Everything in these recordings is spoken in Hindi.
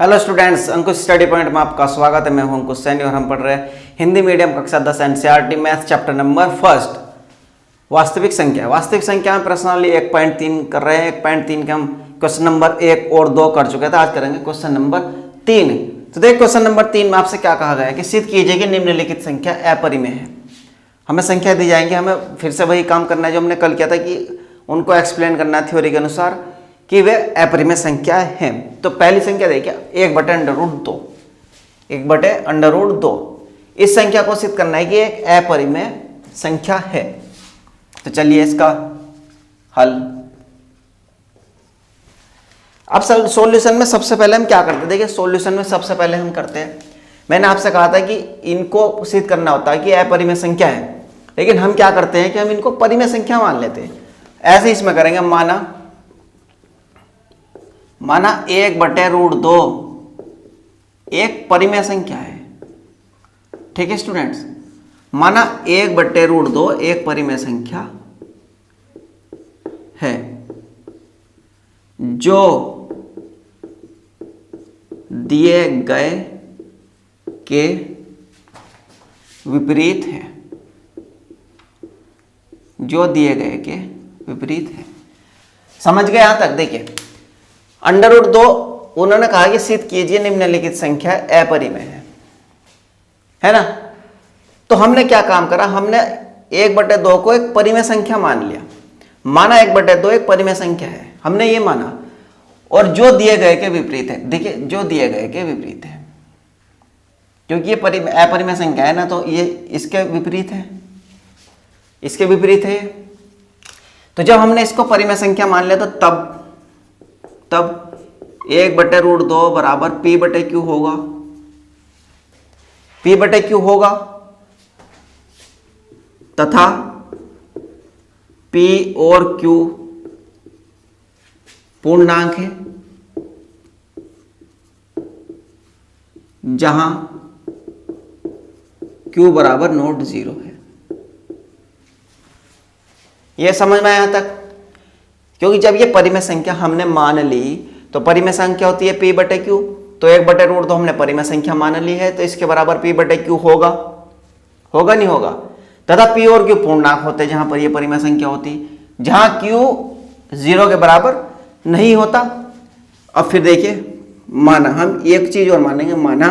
हेलो स्टूडेंट्स, अंकुश स्टडी पॉइंट में आपका स्वागत है। मैं हूं अंकुश सैनी और हम पढ़ रहे हैं हिंदी मीडियम कक्षा 10 NCERT math chapter number first वास्तविक संख्या। वास्तविक संख्या में प्रश्नावली 1.3 कर रहे हैं। 1.3 के हम क्वेश्चन नंबर 1 और 2 कर चुके थे। आज करेंगे क्वेश्चन नंबर 3। तो देख क्वेश्चन नंबर 3 में आपसे क्या कहा गया है कि सिद्ध कीजिए कि निम्नलिखित संख्या अपरिमेय है। हमें संख्या दी जाएंगी, हमें फिर से वही काम करना है जो हमने कल किया था कि उनको एक्सप्लेन करना है थ्योरी के अनुसार कि वे अपरिमेय संख्या हैं। तो पहली संख्या देखिए 1/√2। 1/√2 इस संख्या को सिद्ध करना है कि एक अपरिमेय संख्या है। तो चलिए इसका हल। अब सॉल्यूशन में सबसे पहले हम क्या करते हैं, देखिए सॉल्यूशन में सबसे पहले हम करते हैं, मैंने आपसे कहा था कि इनको सिद्ध करना होता है कि अपरिमेय संख्या है, लेकिन हम क्या करते हैं कि हम इनको परिमेय संख्या मान लेते हैं। ऐसे इसमें करेंगे, माना 1/√2 एक परिमेय संख्या है। ठीक है स्टूडेंट्स, माना 1/√2 एक परिमेय संख्या है जो दिए गए के विपरीत है। जो दिए गए के विपरीत है। समझ गए यहां तक? देखिए √2 उन्होंने कहा कि सिद्ध कीजिए निम्नलिखित संख्या अपरिमेय है ना। तो हमने क्या काम करा, हमने 1/2 को एक परिमेय संख्या मान लिया। माना 1/2 एक परिमेय संख्या है, हमने ये माना, और जो दिए गए के विपरीत है। देखिए जो दिए गए के विपरीत है, क्योंकि ये अपरिमेय संख्या है ना, तो ये इसके विपरीत है, इसके विपरीत है। तो जब हमने इसको परिमेय संख्या मान लिया तो तब 1/√2 बराबर P/Q होगा। P/Q होगा तथा P और Q पूर्णांक है, जहां Q बराबर नॉट 0 है। यह समझ में आया यहां तक? क्योंकि जब ये परिमेय संख्या हमने मान ली तो परिमेय संख्या होती है P/Q। तो 1/√2 हमने परिमेय संख्या मान ली है, तो इसके बराबर P/Q होगा नहीं होगा। तथा P और Q पूर्णांक होते हैं जहां पर ये परिमेय संख्या होती, जहां Q 0 के बराबर नहीं होता। अब फिर देखिए, माना हम एक चीज और मानेंगे, माना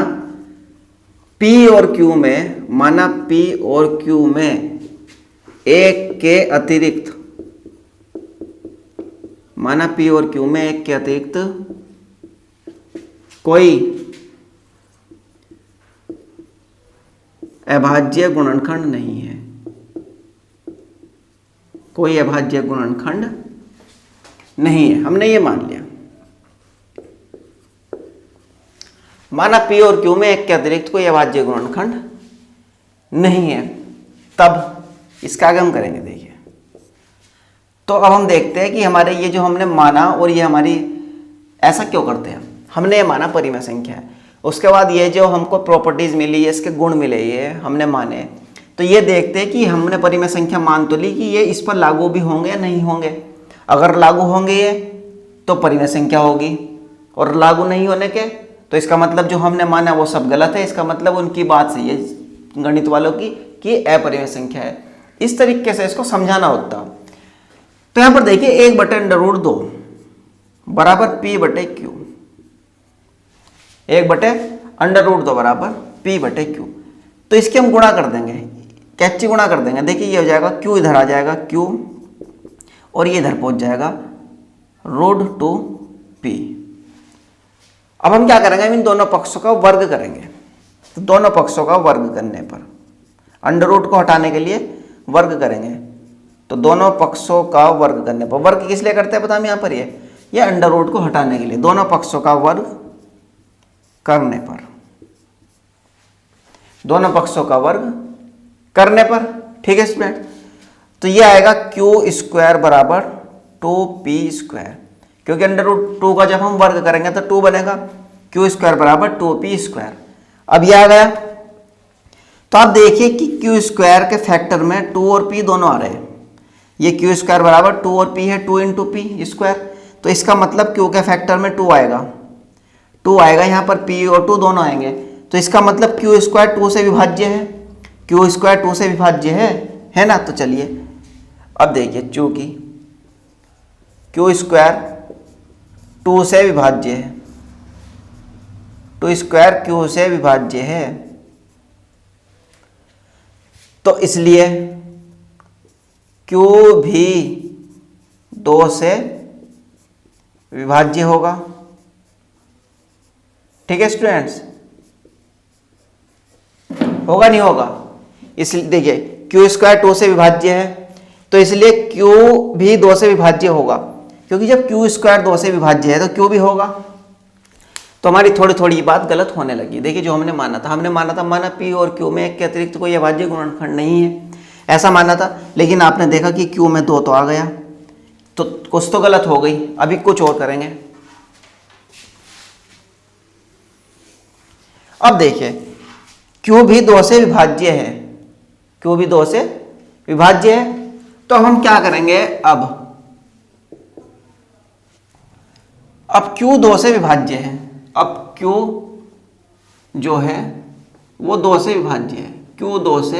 P और Q में एक के अतिरिक्त, माना P और Q में एक के अतिरिक्त कोई अभाज्य गुणनखंड नहीं है। कोई अभाज्य गुणनखंड नहीं है, हमने ये मान लिया। माना P और Q में एक के अतिरिक्त कोई अभाज्य गुणनखंड नहीं है, तब इसका आगे हम करेंगे। देखिए तो अब हम देखते हैं कि हमारे ये जो हमने माना और ये हमारी, ऐसा क्यों करते हैं, हमने ये माना परिमेय संख्या है, उसके बाद ये जो हमको प्रॉपर्टीज मिली है, इसके गुण मिले, ये हमने माने, तो ये देखते हैं कि हमने परिमेय संख्या मान तो ली कि ये इस पर लागू भी होंगे या नहीं होंगे। अगर लागू होंगे ये तो परिमेय संख्या होगी, और लागू नहीं होने के तो इसका मतलब जो हमने माना वो सब गलत है। इसका मतलब उनकी बात सही है, गणित वालों की, कि अपरिमेय संख्या है। इस तरीके से इसको समझाना होता। तो यहां पर देखिए 1/√2 बराबर P/Q। 1/√2 बराबर P/Q। तो इसके हम गुणा कर देंगे, कैची गुणा कर देंगे। देखिए ये हो जाएगा Q, इधर आ जाएगा Q, और ये इधर पहुंच जाएगा √2P। अब हम क्या करेंगे, इन दोनों पक्षों का वर्ग करेंगे। तो दोनों पक्षों का वर्ग करने पर, अंडर को हटाने के लिए वर्ग करेंगे, तो दोनों पक्षों का वर्ग करने पर, वर्ग किस लिए करते हैं पता हम, यहां पर ये अंडर को हटाने के लिए, दोनों पक्षों का वर्ग करने पर, दोनों पक्षों का वर्ग करने पर। ठीक है स्टूडेंट, तो ये आएगा Q² बराबर 2P², क्योंकि अंडर√2 का जब हम वर्ग करेंगे तो 2 बनेगा। Q² बराबर 2P²। अब ये आ गया, तो आप देखिए कि Q² के फैक्टर में 2 और P दोनों आ रहे हैं। ये Q² बराबर 2 और P है, 2 × P²। तो इसका मतलब Q के फैक्टर में 2 आएगा, 2 आएगा, यहाँ पर P और 2 दोनों आएंगे, तो इसका मतलब क्यू स्क्वायर 2 से विभाज्य है, क्यू स्क्वायर 2 से विभाज्य है ना। तो चलिए अब देखिए, चूंकि क्यू स्क्वायर 2 से विभाज्य है, 2 स्क्वायर क्यू से विभाज्य है, तो इसलिए क्यू भी 2 से विभाज्य होगा। ठीक है स्टूडेंट्स, होगा नहीं होगा? इसलिए देखिए क्यू स्क्वायर 2 से विभाज्य है, तो इसलिए क्यू भी 2 से विभाज्य होगा, क्योंकि जब क्यू स्क्वायर 2 से विभाज्य है तो क्यू भी होगा। तो हमारी थोड़ी थोड़ी बात गलत होने लगी। देखिए जो हमने माना था माना पी और क्यू में एक के अतिरिक्त कोई अभाज्य गुणनखंड नहीं है, ऐसा माना था। लेकिन आपने देखा कि क्यू में 2 तो आ गया, तो कुछ तो गलत हो गई। अभी कुछ और करेंगे। अब देखिए क्यू भी 2 से विभाज्य है, क्यू भी 2 से विभाज्य है, तो हम क्या करेंगे अब क्यू 2 से विभाज्य है, अब क्यू जो है वो 2 से विभाज्य है, क्यू 2 से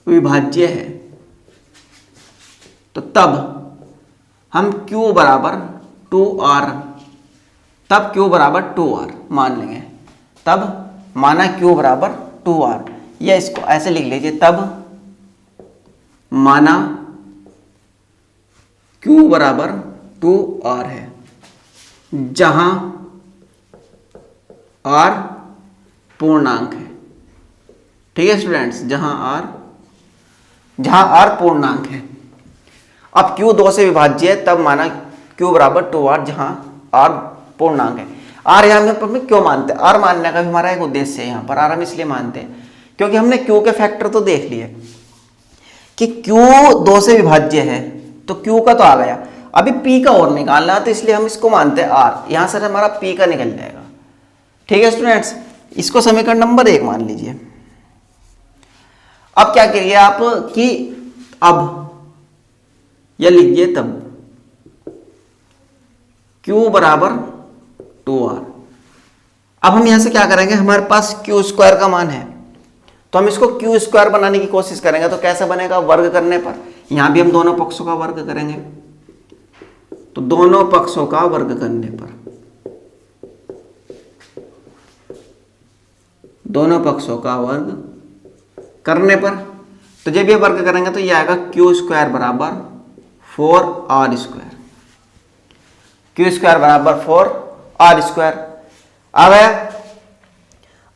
विभाज्य है, तो तब हम Q बराबर 2R, तब Q बराबर 2R मान लेंगे। तब माना Q बराबर 2R, या इसको ऐसे लिख लीजिए, तब माना Q बराबर 2R है, जहां R पूर्णांक है। ठीक है स्टूडेंट्स, जहां R पूर्णांक है। अब Q 2 से विभाज्य है, तब माना Q बराबर 2R, जहां R पूर्णांक है। R यहाँ पर हम क्यों मानते हैं? R मानने का भी हमारा एक उद्देश्य है। यहाँ पर R हम इसलिए मानते हैं क्योंकि हमने Q के फैक्टर तो देख लिए कि Q 2 से विभाज्य है, तो Q का तो आ गया, अभी P का और निकालना है, तो इसलिए हम इसको मानते हैं R। यहाँ से हमारा P का निकल जाएगा। ठीक है स्टूडेंट्स, इसको समीकरण नंबर 1 मान लीजिए। अब क्या करिए आप कि अब या लीजिए तब Q बराबर 2R। अब हम यहां से क्या करेंगे, हमारे पास Q स्क्वायर का मान है, तो हम इसको Q स्क्वायर बनाने की कोशिश करेंगे। तो कैसे बनेगा? वर्ग करने पर। यहां भी हम दोनों पक्षों का वर्ग करेंगे, तो दोनों पक्षों का वर्ग करने पर, दोनों पक्षों का वर्ग करने पर, तो जब ये वर्ग करेंगे तो ये आएगा Q स्क्वायर बराबर 4R स्क्वायर, Q स्क्वायर बराबर 4R स्क्वायर आ गया।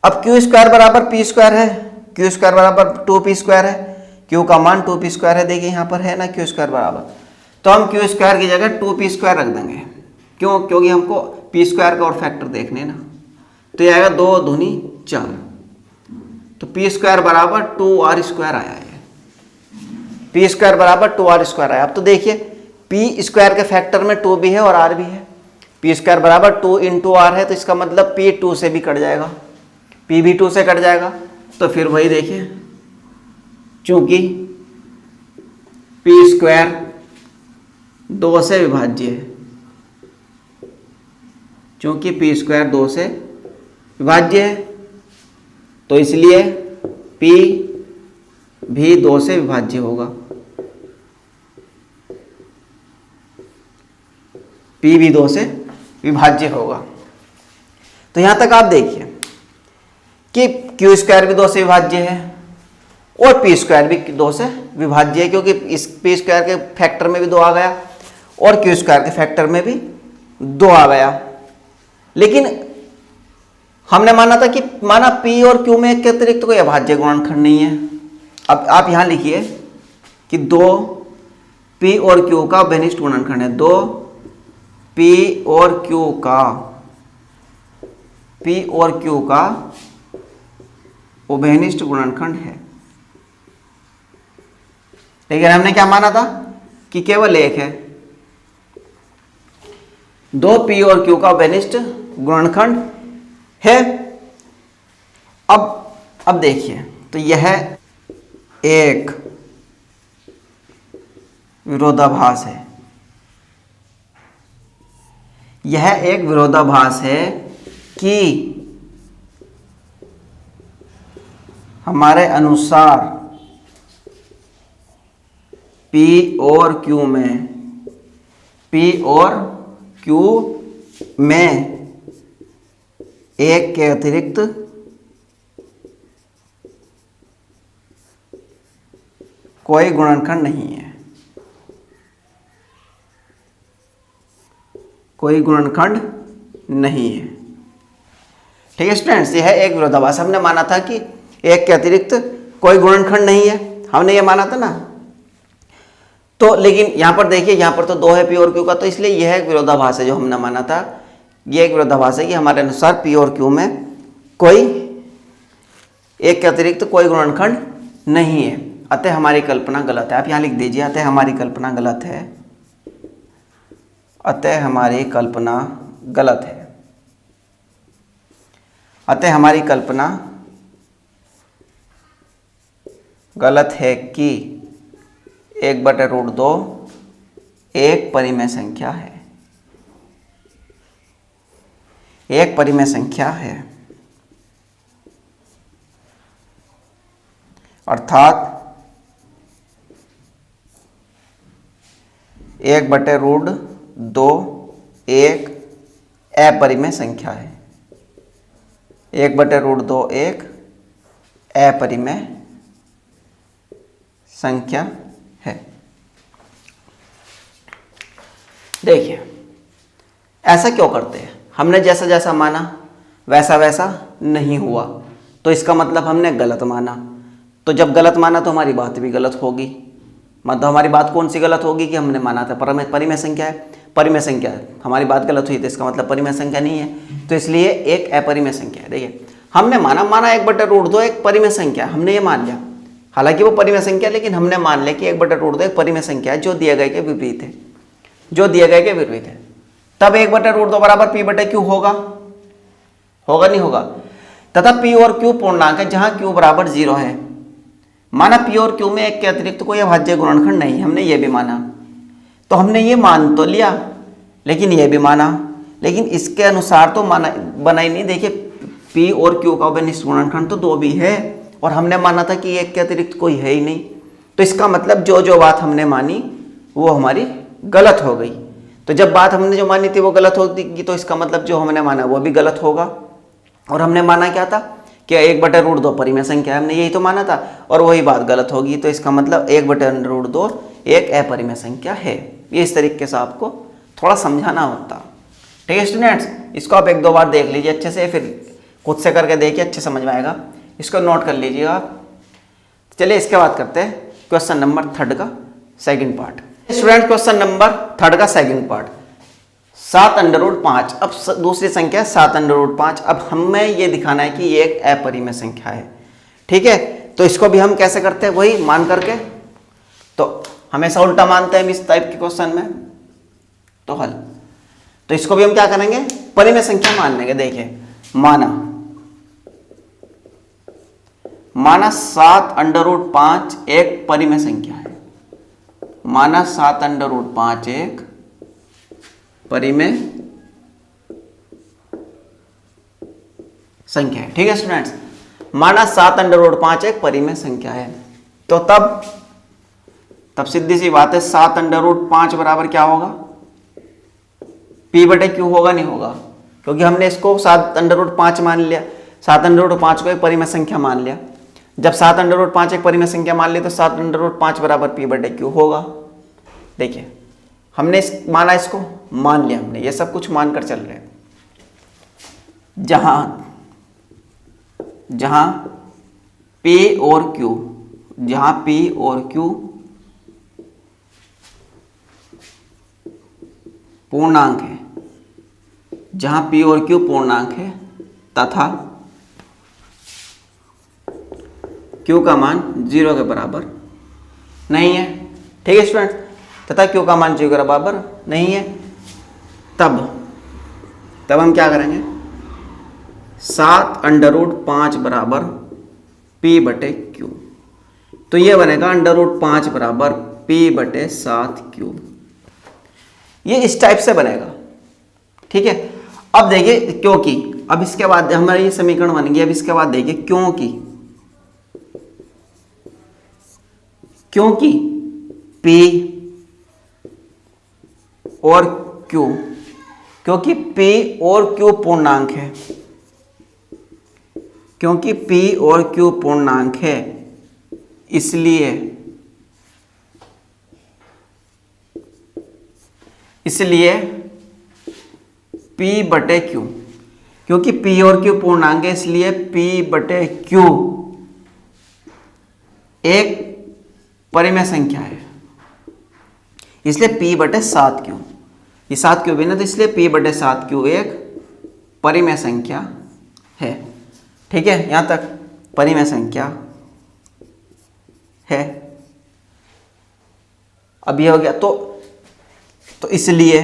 अब Q स्क्वायर बराबर P स्क्वायर है, Q स्क्वायर बराबर 2P स्क्वायर है, Q का मान 2P स्क्वायर है। देखिए यहाँ पर है ना Q स्क्वायर बराबर, तो हम Q स्क्वायर की जगह 2P स्क्वायर रख देंगे। क्यों? क्योंकि हमको P स्क्वायर का और फैक्टर देखने ना, तो ये आएगा 2 दूनी 4, तो P स्क्वायर बराबर 2R स्क्वायर आया है। P स्क्वायर बराबर 2R स्क्वायर आया। अब तो देखिए P स्क्वायर के फैक्टर में 2 भी है और R भी है। P स्क्वायर बराबर 2 इंटू R है, तो इसका मतलब P 2 से भी कट जाएगा, P भी 2 से कट जाएगा। तो फिर वही देखिए, चूंकि P स्क्वायर 2 से विभाज्य है, चूंकि P स्क्वायर 2 से विभाज्य है, तो इसलिए P भी 2 से विभाज्य होगा, P भी 2 से विभाज्य होगा। तो यहां तक आप देखिए कि Q स्क्वायर भी 2 से विभाज्य है और P स्क्वायर भी 2 से विभाज्य है, क्योंकि इस P स्क्वायर के फैक्टर में भी 2 आ गया और Q स्क्वायर के फैक्टर में भी 2 आ गया। लेकिन हमने माना था कि माना P और Q में एक के अतिरिक्त कोई अभाज्य गुणनखंड नहीं है। अब आप यहां लिखिए कि 2P और Q का बेनिष्ठ गुणनखंड है, 2P और Q का उभयनिष्ठ गुणनखंड है। लेकिन हमने क्या माना था कि केवल एक है, 2P और Q का उभयनिष्ठ गुणनखंड है। अब देखिए, तो यह एक विरोधाभास है, यह एक विरोधाभास है कि हमारे अनुसार P और Q में एक के अतिरिक्त कोई गुणनखंड नहीं है, कोई गुणनखंड नहीं है। ठीक है स्टूडेंट्स, यह एक विरोधाभास। हमने माना था कि एक के अतिरिक्त कोई गुणनखंड नहीं है, हमने ये माना था ना। तो लेकिन यहां पर देखिए, यहां पर तो दो है P और Q का, तो इसलिए यह एक विरोधाभास है जो हमने माना था। यह एक विरोधाभास है कि हमारे अनुसार P और Q में कोई एक के अतिरिक्त कोई गुणनखंड नहीं है, अतः हमारी कल्पना गलत है। आप यहां लिख दीजिए, अतः हमारी कल्पना गलत है, अतः हमारी कल्पना गलत है, अतः हमारी कल्पना गलत है कि 1/√2 एक परिमेय संख्या है, एक परिमेय संख्या है, अर्थात 1/√2 एक अपरिमेय संख्या है, 1/√2 एक अपरिमेय संख्या है। देखिए ऐसा क्यों करते हैं, हमने जैसा जैसा माना वैसा वैसा नहीं हुआ, तो इसका मतलब हमने गलत माना। तो जब गलत माना तो हमारी बात भी गलत होगी। मतलब हमारी बात कौन सी गलत होगी कि हमने माना था परिमेय संख्या है, परिमेय संख्या है, हमारी बात गलत हुई तो इसका मतलब परिमेय संख्या नहीं है, तो इसलिए एक अपरिमेय संख्या है। देखिए हमने माना 1/√2 एक परिमेय संख्या, हमने ये मान लिया, हालांकि वो परिमेय संख्या, लेकिन हमने मान लिया कि 1/√2 एक परिमेय संख्या है जो दिए गए के विपरीत है, जो दिए गए के विपरीत है। तब 1/√2 बराबर P/Q होगा, होगा नहीं होगा। तथा P और Q पूर्णांक है जहां Q बराबर 0 है। माना P और Q में एक के अतिरिक्त कोई अभाज्य गुणनखंड नहीं, हमने ये भी माना। तो हमने ये मान तो लिया, लेकिन ये भी माना, लेकिन इसके अनुसार तो माना बना ही नहीं। देखिए P और Q का अभिनिष्ट गुणनखंड तो 2 भी है, और हमने माना था कि एक के अतिरिक्त कोई है ही नहीं। तो इसका मतलब जो जो बात हमने मानी वो हमारी गलत हो गई। तो जब बात हमने जो मानी थी वो गलत होगी, तो इसका मतलब जो हमने माना वो भी गलत होगा। और हमने माना क्या था कि 1/√2 परिमेय संख्या है, हमने यही तो माना था, और वही बात गलत होगी। तो इसका मतलब 1/√2 एक अपरिमेय संख्या है। ये इस तरीके से आपको थोड़ा समझाना होता। ठीक है स्टूडेंट्स, इसको आप 1-2 बार देख लीजिए अच्छे से, फिर खुद से करके देखिए, अच्छे समझ में आएगा। इसको नोट कर लीजिएगा आप। चलिए इसके बाद करते हैं क्वेश्चन नंबर 3 का second part. Student question number 3 का सेकंड पार्ट, 7√5। अब दूसरी संख्या 7√5। अब हमें ये दिखाना है कि ये एक अपरिमेय संख्या है। ठीक है, तो इसको भी हम कैसे करते हैं, वही मान करके। तो हमेशा उल्टा मानते हैं इस टाइप के क्वेश्चन में, तो हल। तो इसको भी हम क्या करेंगे, परिमेय संख्या मान लेंगे। देखिए माना 7√5 एक परिमेय संख्या है, माना 7√5 एक परिमेय संख्या है। ठीक है स्टूडेंट्स, माना 7√5 एक परिमेय संख्या है, तो तब सीधी सी बात है 7√5 बराबर क्या होगा, P/Q होगा नहीं होगा, क्योंकि हमने इसको 7√5 मान लिया, 7√5 को एक परिमेय संख्या मान लिया। जब 7√5 एक परिमेय संख्या मान ली तो 7√5 बराबर P/Q होगा। देखिए हमने माना, इसको मान लिया हमने, ये सब कुछ मानकर चल रहे हैं। जहां P और Q पूर्णांक है, जहां P और Q पूर्णांक है तथा Q का मान 0 के बराबर नहीं है। ठीक है स्टूडेंट, तथा Q का मान 0 के बराबर नहीं है, तब हम क्या करेंगे, 7√5 बराबर P/Q। तो ये बनेगा √5 बराबर P/7Q। ये इस टाइप से बनेगा। ठीक है। अब देखिए क्योंकि, अब इसके बाद हमारा ये समीकरण बन गया। अब इसके बाद देखिए क्योंकि P और Q, क्योंकि P और Q पूर्णांक है, क्योंकि P और Q पूर्णांक है, इसलिए P बटे Q, क्योंकि P और Q पूर्णांक है इसलिए P बटे Q एक परिमेय संख्या है, इसलिए P बटे 7Q, ये 7Q भी ना, तो इसलिए P बटे 7Q एक परिमेय संख्या है। ठीक है, यहां तक परिमेय संख्या है। अब ये हो गया। तो इसलिए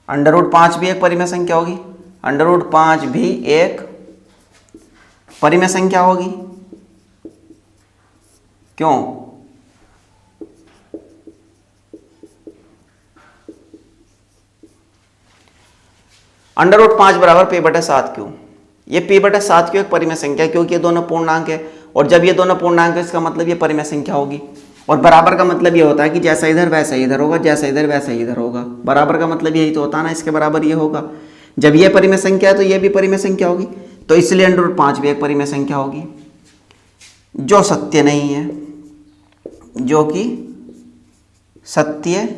√5 भी एक परिमेय संख्या होगी, √5 भी एक परिमेय संख्या होगी। क्यों? √5 बराबर P बटे 7Q, ये P बटे 7Q एक परिमेय संख्या है, क्योंकि ये दोनों पूर्णांक है, और जब ये दोनों पूर्णांक है इसका मतलब ये परिमेय संख्या होगी। और बराबर का मतलब ये होता है कि जैसा इधर वैसा इधर होगा, जैसा इधर वैसा इधर होगा। बराबर का मतलब यही तो होता है ना, इसके बराबर ये होगा। जब ये परिमेय संख्या है तो ये भी परिमेय संख्या होगी, तो इसलिए √5 भी एक परिमेय संख्या होगी जो सत्य नहीं है, जो कि सत्य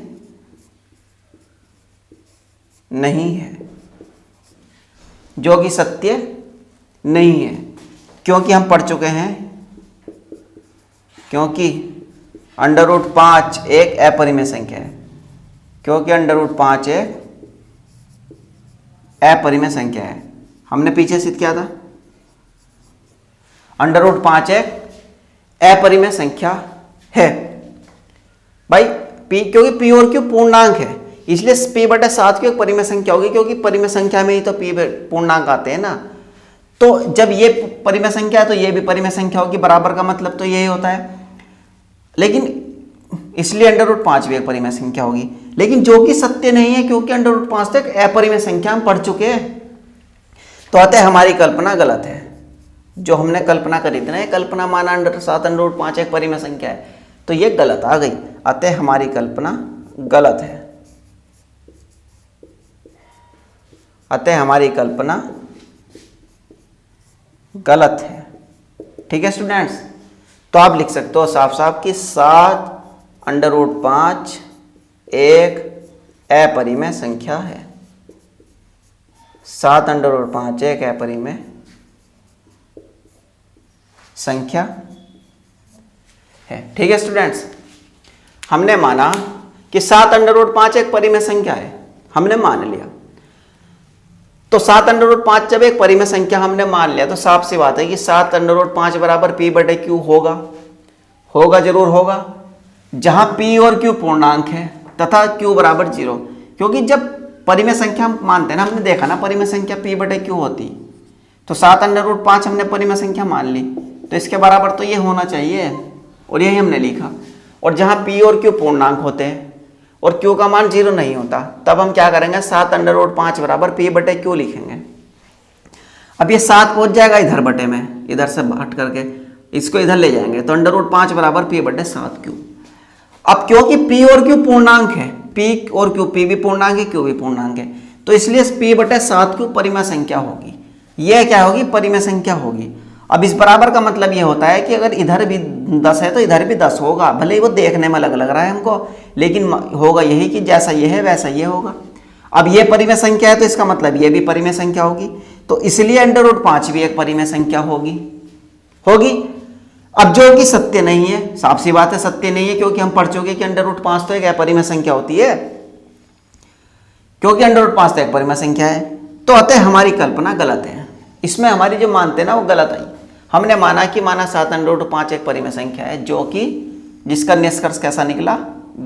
नहीं है, जो कि सत्य नहीं है, क्योंकि हम पढ़ चुके हैं, क्योंकि √5 एक अपरिमेय संख्या है, क्योंकि √5 एक अपरिमेय संख्या है। हमने पीछे सिद्ध किया था √5 एक अपरिमेय संख्या है भाई। क्योंकि P और Q पूर्णांक है, इसलिए P बटे 7 की एक परिमेय संख्या होगी, क्योंकि परिमेय संख्या में ही तो P पूर्णांक आते हैं ना। तो जब ये परिमेय संख्या है तो ये भी परिमेय संख्या होगी, बराबर का मतलब तो यही होता है। लेकिन इसलिए √5 भी एक परिमेय संख्या होगी, लेकिन जो कि सत्य नहीं है, क्योंकि √5 तक अपरिमेय संख्या हम पढ़ चुके हैं। तो अतः हमारी कल्पना गलत है। जो हमने कल्पना करी थी ना, कल्पना माना 7 √5 एक परिमेय संख्या है, तो ये गलत आ गई। अतः हमारी कल्पना गलत है, अतः हमारी कल्पना गलत है। ठीक है स्टूडेंट्स, तो आप लिख सकते हो साफ साफ कि 7 √5 एक अपरिमेय संख्या है। 7 √5 एक अपरिमेय संख्या है। ठीक है स्टूडेंट्स, हमने माना कि 7 √5 एक परिमेय संख्या है, हमने मान लिया। तो 7 √5 जब एक परिमेय संख्या हमने मान लिया, तो साफ सी बात है कि 7 √5 बराबर P बटे Q होगा, जरूर होगा, जहां P और Q पूर्णांक है तथा Q बराबर 0। क्योंकि जब परिमेय संख्या हम मानते हैं ना, हमने देखा ना परिमेय संख्या P बटे Q होती, तो 7 √5 हमने परिमेय संख्या मान ली, तो इसके बराबर तो ये होना चाहिए, और यही हमने लिखा। और जहां P और Q पूर्णांक होते हैं और Q का मान 0 नहीं होता, तब हम क्या करेंगे, 7 √5 बराबर P बटे Q लिखेंगे। अब ये 7 पहुंच जाएगा इधर बटे में, इधर से हट करके इसको इधर ले जाएंगे, तो √5 बराबर P बटे 7Q। अब क्योंकि P और Q पूर्णांक है, P और Q, P भी पूर्णांक है, Q भी पूर्णांक है, तो इसलिए P बटे 7Q परिमेय संख्या होगी। यह क्या होगी, परिमेय संख्या होगी। अब इस बराबर का मतलब ये होता है कि अगर इधर भी 10 है तो इधर भी 10 होगा, भले ही वो देखने में अलग लग रहा है हमको, लेकिन होगा यही कि जैसा ये है वैसा ये होगा। अब ये परिमेय संख्या है तो इसका मतलब ये भी परिमेय संख्या होगी, तो इसलिए √5 भी एक परिमेय संख्या होगी। अब जो कि सत्य नहीं है, साफ सी बात है सत्य नहीं है, क्योंकि हम पढ़ चुके कि √5 तो एक अपरिमेय संख्या होती है, क्योंकि √5 तो एक परिमेय संख्या है। तो अतः हमारी कल्पना गलत है, इसमें हमारी जो मानते हैं ना वो गलत आई। हमने माना 7 √5 एक परिमेय संख्या है, जो कि जिसका निष्कर्ष कैसा निकला,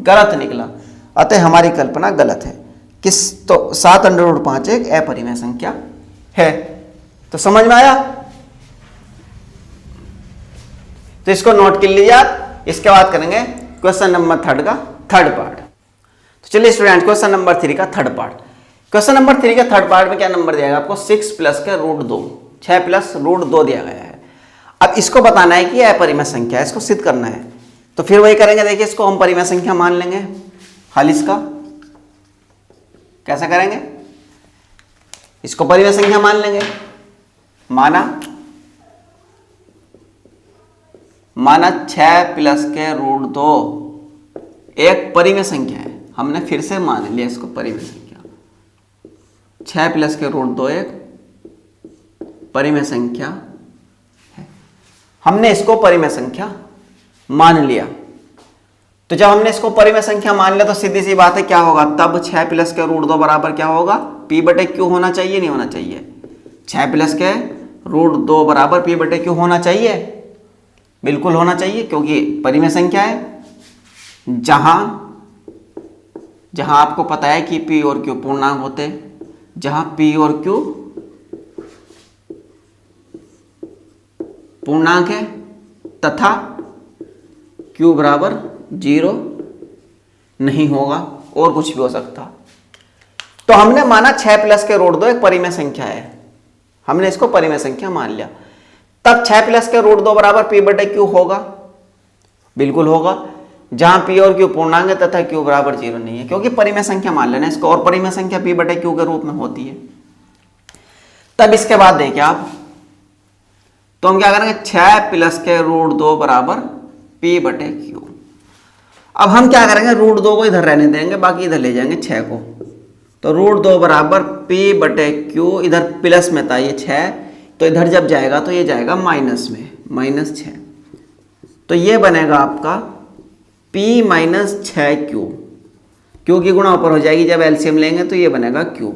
गलत निकला। अतः हमारी कल्पना गलत है। तो 7 √5 एक अपरिमेय संख्या है। तो समझ में आया? तो इसको नोट कर लीजिए आप। इसके बाद करेंगे क्वेश्चन नंबर 3 का थर्ड पार्ट। तो चलिए स्टूडेंट, क्वेश्चन नंबर 3 का थर्ड पार्ट। क्वेश्चन नंबर 3 का थर्ड पार्ट में क्या नंबर दिया गया आपको? 6 प्लस का रूट 2, 6 प्लस रूट 2 दिया गया है। अब इसको बताना है कि यह अपरिमेय संख्या है, इसको सिद्ध करना है। तो फिर वही करेंगे, देखिए इसको हम परिमेय संख्या मान लेंगे। हल इसका कैसा करेंगे? इसको परिमेय संख्या मान लेंगे। माना 6 प्लस के रूट 2 एक परिमेय संख्या है। हमने फिर से मान लिया इसको परिमेय संख्या। 6 प्लस के रूट 2 एक परिमेय संख्या है। हमने इसको परिमेय संख्या मान लिया। तो जब हमने इसको परिमेय संख्या मान लिया तो सीधी सी बात है, क्या होगा तब? 6 प्लस के रूट 2 बराबर क्या होगा? पी बटे क्यू होना चाहिए, नहीं होना चाहिए? 6 प्लस के रूट 2 बराबर पी बटे क्यू होना चाहिए, बिल्कुल होना चाहिए, क्योंकि परिमेय संख्या है। जहां आपको पता है कि पी और क्यू पूर्णांक होते हैं, जहां पी और क्यू पूर्णांक है तथा क्यू बराबर 0 नहीं होगा, और कुछ भी हो सकता। तो हमने माना 6 प्लस के रूट 2 एक परिमेय संख्या है, हमने इसको परिमेय संख्या मान लिया। तब 6 प्लस के रूट 2 बराबर पी बटे क्यू होगा, बिल्कुल होगा, जहां पी और क्यू पूर्णांक है तथा क्यू बराबर 0 नहीं है, क्योंकि परिमेय संख्या मान लेना इसको, और परिमेय संख्या पी बटे क्यू के रूप में होती है। तब इसके बाद देखिए आप, तो हम क्या करेंगे? 6 प्लस के रूट 2 बराबर पी बटे क्यू। अब हम क्या करेंगे? रूट 2 को इधर रहने देंगे, बाकी इधर ले जाएंगे 6 को। तो रूट 2 बराबर पी बटे क्यू, इधर प्लस में था ये 6, तो इधर जब जाएगा तो ये जाएगा माइनस में, -6। तो ये बनेगा आपका p माइनस 6q, क्यू की गुणा ऊपर हो जाएगी, जब एलसीएम लेंगे तो ये बनेगा q।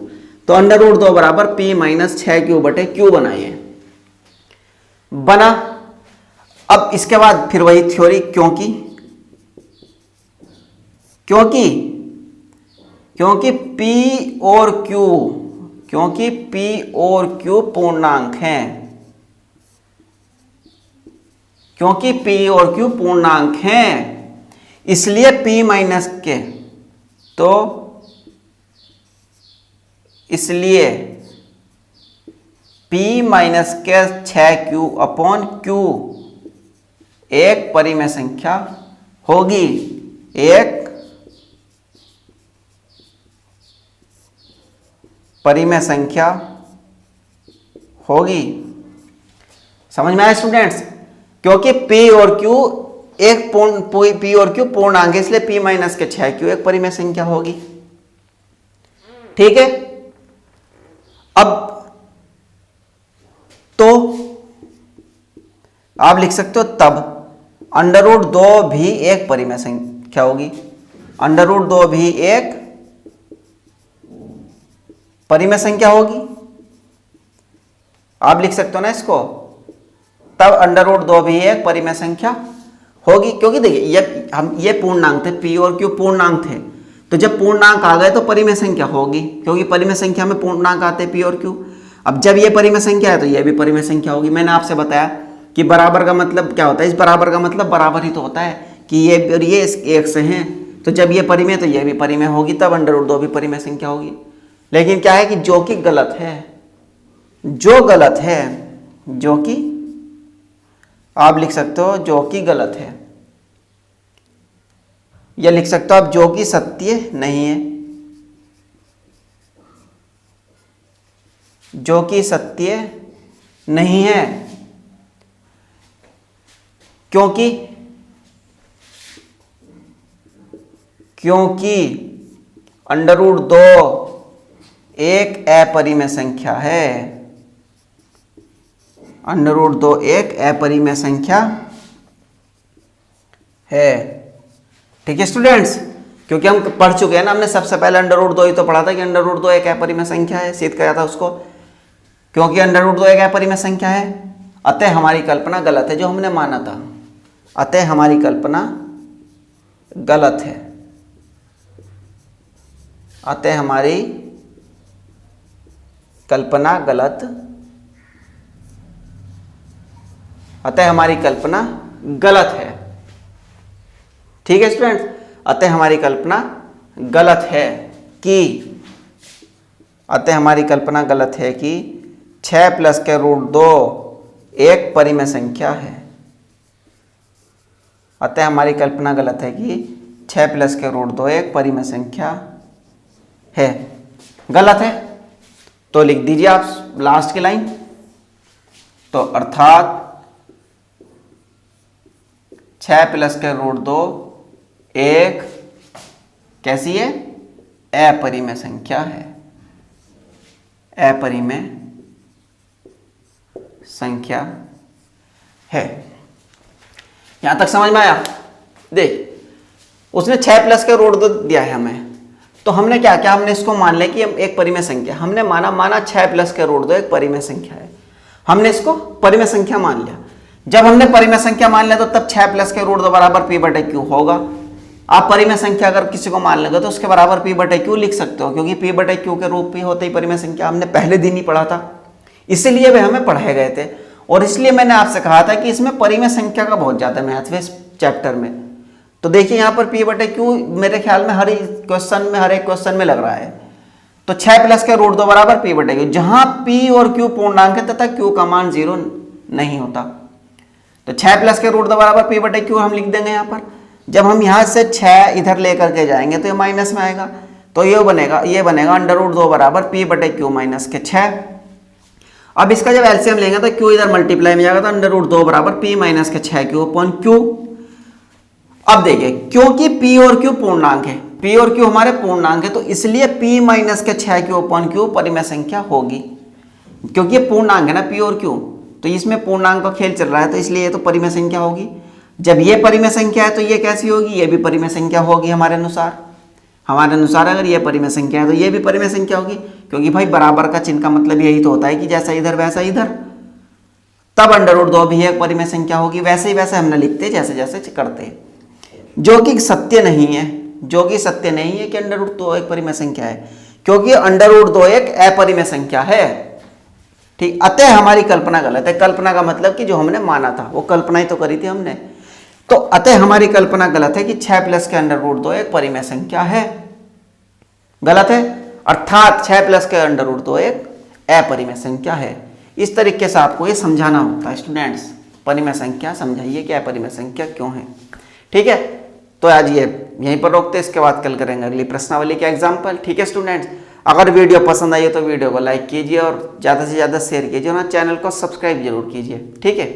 तो अंडर रूट 2 बराबर p माइनस 6q बटे q बनाइए, बना। अब इसके बाद फिर वही थ्योरी, क्योंकि p और q पूर्णांक हैं, क्योंकि p और q पूर्णांक हैं, इसलिए p माइनस के, तो इसलिए p माइनस के 6q अपॉन q एक परिमेय संख्या होगी, एक परिमेय संख्या होगी। समझ में आया स्टूडेंट्स? क्योंकि p और q एक p और q पूर्णांक है, इसलिए p माइनस के 6q एक परिमेय संख्या होगी। ठीक है। अब तो आप लिख सकते हो तब अंडर रूट 2 भी एक परिमेय संख्या होगी, अंडर रूट 2 भी एक परिमेय संख्या होगी। आप लिख सकते हो ना इसको, तब अंडर रूट 2 भी एक परिमेय संख्या होगी, क्योंकि देखिए ये पूर्णांक थे, p और q पूर्णांक थे, तो जब पूर्णांक आ गए तो परिमेय संख्या होगी, क्योंकि परिमेय संख्या में पूर्णांक आते हैं p और q। अब जब ये परिमेय संख्या है तो ये भी परिमेय संख्या होगी। मैंने आपसे बताया कि बराबर का मतलब क्या होता है, इस बराबर का मतलब बराबर ही तो होता है कि ये और ये एक से हैं, तो जब ये परिमेय तो ये भी परिमेय होगी, तब अंडर रूट 2 भी परिमेय संख्या होगी। लेकिन क्या है कि जो कि गलत है, जो कि आप लिख सकते हो जो कि गलत है, या लिख सकते हो आप जो कि सत्य नहीं है, जो कि सत्य नहीं है, क्योंकि अंडर रूट 2 एक अपरिमेय संख्या है, अंडर रूट 2 एक अपरिमेय संख्या है। ठीक है स्टूडेंट्स, क्योंकि हम पढ़ चुके हैं ना, हमने सबसे पहले अंडर रूट 2 ही तो पढ़ा था कि अंडर रूट 2 एक अपरिमेय संख्या है, सिद्ध किया था उसको, क्योंकि अंडर रूट 2 एक अपरिमेय संख्या है, अतः हमारी कल्पना गलत है जो हमने माना था, अतः हमारी कल्पना गलत है, अतः हमारी कल्पना गलत, अतः हमारी कल्पना गलत है। ठीक है स्टूडेंट्स, अतः हमारी कल्पना गलत है कि अतः हमारी कल्पना गलत है कि 6 प्लस के रूट 2 एक परिमेय संख्या है। अतः हमारी कल्पना गलत है कि 6 प्लस के रूट 2 एक परिमेय संख्या है। गलत है तो लिख दीजिए आप लास्ट की लाइन। तो अर्थात 6 प्लस के रूट 2 एक कैसी है? अपरिमेय संख्या है। अपरिमेय संख्या है। यहां तक समझ में आया? देख उसने 6 प्लस के रूट 2 दिया है हमें, तो हमने क्या किया, हमने इसको मान लिया कि एक परिमेय संख्या, हमने माना 6 प्लस के रूट 2 एक परिमेय संख्या है, हमने इसको परिमेय संख्या मान लिया। जब हमने परिमेय संख्या मान लिया तो तब 6 प्लस के रूट 2 बराबर पी बटे क्यू होगा। आप परिमेय संख्या अगर किसी को मान लेंगे तो उसके बराबर पी बटे क्यू लिख सकते हो, क्योंकि पी बटे क्यू के रूप ही होते ही परिमेय संख्या, हमने पहले दिन ही पढ़ा था, इसीलिए वे हमें पढ़ाए गए थे। और इसलिए मैंने आपसे कहा था कि इसमें परिमेय संख्या का बहुत ज्यादा महत्व है इस चैप्टर में। तो देखिए यहाँ पर पी बटे क्यू मेरे ख्याल में हर एक क्वेश्चन में लग रहा है। तो 6 प्लस के रूट 2 बराबर पी बटे क्यू, जहां पी और क्यू पूर्णांक है तथा क्यू का मान 0 नहीं होता। तो 6 प्लस के रूट 2 बराबर पी बटे क्यू हम लिख देंगे यहाँ पर। जब हम यहाँ से 6 इधर लेकर के जाएंगे तो ये माइनस में आएगा, तो ये बनेगा अंडर रूट 2 बराबर पी बटे क्यू माइनस के 6। अब इसका जब एलसीएम लेंगे तो क्यू इधर मल्टीप्लाई में जाएगा, तो अंडर रूट 2 बराबर पी माइनस के 6 क्यू अपॉन क्यू। अब देखिए क्योंकि पी और क्यू पूर्णांक है, पी और क्यू हमारे पूर्णांक है, तो इसलिए पी माइनस के 6 क्यू अपॉन क्यू परिमेय संख्या होगी, क्योंकि ये पूर्णांक है ना पी और क्यू, तो इसमें पूर्णांक का खेल चल रहा है, तो इसलिए ये तो परिमेय संख्या होगी। जब ये परिमेय संख्या है तो ये कैसी होगी? ये भी परिमेय संख्या होगी हमारे अनुसार। अगर ये परिमेय संख्या है तो ये भी परिमेय संख्या होगी, क्योंकि भाई बराबर का चिन्ह का मतलब यही तो होता है कि जैसा इधर वैसा इधर, तब अंडर रूट 2 भी एक परिमेय संख्या होगी। वैसे ही वैसे हमने लिखते जैसे जैसे करते, जो कि सत्य नहीं है कि अंडर रूट 2 एक परिमेय संख्या है, क्योंकि अंडर रूट 2 एक अपरिमेय संख्या है। ठीक, अतः हमारी कल्पना गलत है। कल्पना का मतलब कि जो हमने माना था वो कल्पना ही तो करी थी हमने, तो अतः हमारी कल्पना गलत है कि 6 प्लस के अंडर रूट 2 एक परिमेय संख्या है। गलत है, अर्थात 6 प्लस के अंडर रूट 2 एक अपरिमेय संख्या है। इस तरीके से आपको ये समझाना होता है स्टूडेंट्स, परिमेय संख्या समझाइए कि अपरिमेय संख्या क्यों है। ठीक है, तो आज ये यहीं पर रोकते, इसके बाद कल करेंगे अगली प्रश्नावली के एग्जाम्पल। ठीक है स्टूडेंट्स, अगर वीडियो पसंद आई हो तो वीडियो को लाइक कीजिए और ज़्यादा से ज़्यादा शेयर कीजिए और चैनल को सब्सक्राइब जरूर कीजिए। ठीक है।